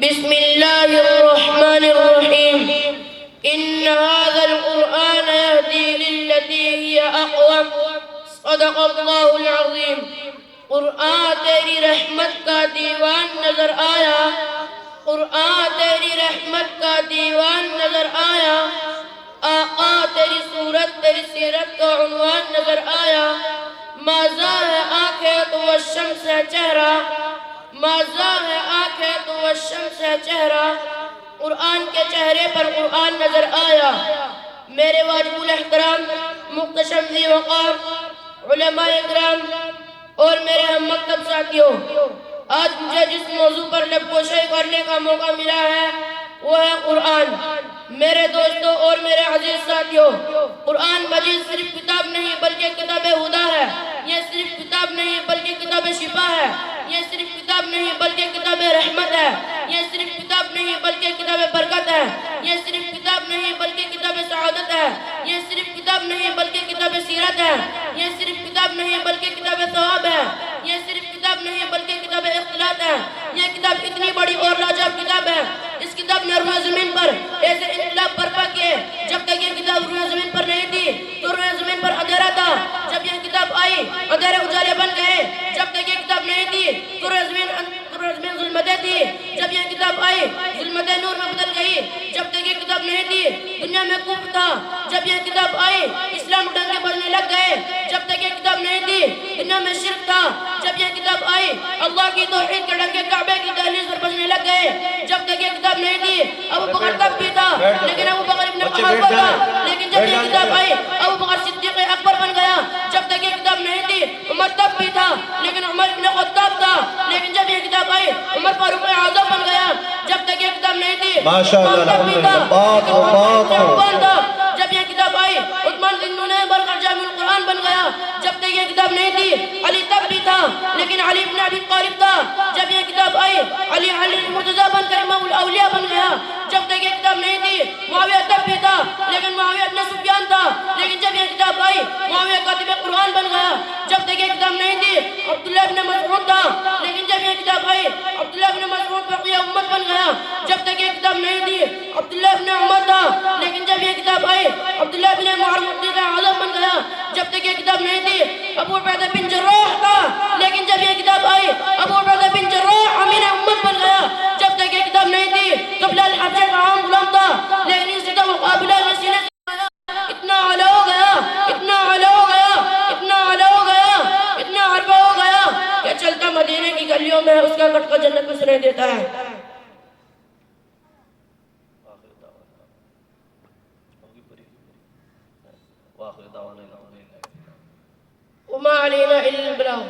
بسم الله الرحمن الرحيم إن هذا القرآن يهدي للتي هي أقوم صدق الله العظيم. قرآن تیری رحمت کا دیوان نظر آیا، قرآن تیری رحمت کا دیوان نظر آیا، آقا تیری صورت تیری سیرت کا عنوان نظر آیا. ماذا ہے آنکھیں تو وہ شمس ہے چہرہ، ماذا ہے آنکھیں تو وہ شمس ہے چہرہ. قرآن کے چہرے پر قرآن نظر آیا. میرے واجب الاحترام محتشم ذی وقار علماء اکرام اور میرے ہم مکتب ساتھیوں، آج مجھے جس موضوع پر لب گوشائی کرنے کا موقع ملا ہے وہ ہے قرآن. میرے دوستوں اور میرے عزیز ساتھیوں، قرآن مجید صرف کتاب نہیں بلکہ کتاب ہدا ہے. یہ صرف کتاب نہیں بلکہ کتاب شفا ہے. یہ صرف کتاب نہیں بلکہ کتاب رحمت ہے. یہ صرف کتاب نہیں بلکہ کتاب برکت ہے. یہ صرف کتاب نہیں بلکہ کتاب سعادت ہے. یہ صرف کتاب نہیں بلکہ کتاب سیرت ہے. یہ صرف کتاب نہیں بلکہ کتاب ثواب ہے. یہ صرف کتاب نہیں بلکہ کتاب اختلاط ہے. یہ کتاب اتنی بڑی اور لاجواب کتاب ہے. اس کتاب نے روئے زمین پر ایسے انقلاب برپا کیے. جب تک یہ کتاب روئے زمین پر نہیں تھی تو روئے زمین پر اندھیرا تھا. جب یہ کتاب آئی اندھیرے اجالے بن گئے. جب تک یہ کتاب نہیں تھی تو روئے زمین ظلمتیں تھی. جب یہ کتاب آئی ظلمتیں نور میں بدل گئی. جب تک یہ کتاب نہیں تھی دنیا میں کفر تھا. جب یہ کتاب آئی اسلام ڈنکے بجنے لگ گئے. جب تک یہ کتاب نہیں تھی دنیا میں شرک تھا. جب یہ کتاب آئی اللہ کی توحید کے ڈنکے کعبے کی دہلیز پر بجنے لگ گئے. جب تک یہ کتاب نہیں تھی ابو بکر تب بھی تھا لیکن ابو بکر ابن قحافہ تھا. لیکن جب یہ کتاب آئی ابو بکر صدیق اکبر بن گیا. جب تک یہ کتاب نہیں تھی عمر تب بھی تھا لیکن عمر ابن خطاب تھا. لیکن جب یہ کتاب آئی عمر فاروق اعظم بن گیا. جب تک یہ کتاب نہیں تھی عثمان تب بھی تھا لیکن عثمان تھا. جب یہ کتاب آئی عثمان ذی النورین بن کر جامع القرآن بن گیا. جب تک یہ کتاب نہیں تھی علی تب بھی تھا لیکن علی ابن ابی طالب تھا. جب یہ کتاب آئی علی مرتضیٰ بن کر امام الاولیاء بن گیا. جب تک یہ کتاب نہیں تھی معاویہ تب بھی تھا لیکن معاویہ ابن سفیان تھا. لیکن جب یہ کتاب آئی معاویہ کاتب قرآن بن گیا. جب تک یہ کتاب نہیں تھی عبداللہ ابن مسعود تھا. لیکن جب یہ کتاب آئی عبداللہ ابن مسعود بقیہ امت بن گیا. جب تک یہ کتاب نہیں تھی عبداللہ ابن عمر تھا. لیکن جب یہ کتاب آئی عبداللہ ابن معرفت اعظم بن گیا. جب تک یہ کتاب نہیں تھی ابو عبیدہ بن جراح تھا. لیکن جب یہ کتاب آئی ابو عبیدہ بن جراح امین امت بن گیا. جب تک یہ کتاب نہیں تھی قبل الحبشہ کا عام غلام تھا لیکن اس کا مقابلہ نسینے سے اتنا علا ہو گیا، اتنا علا ہو گیا، اتنا علا ہو گیا، اتنا عربہ ہو گیا کہ چلتا مدینے کی گلیوں میں اس کا کٹ کا جنت میں سنے دیتا ہے. وما علينا إلا البلاغ.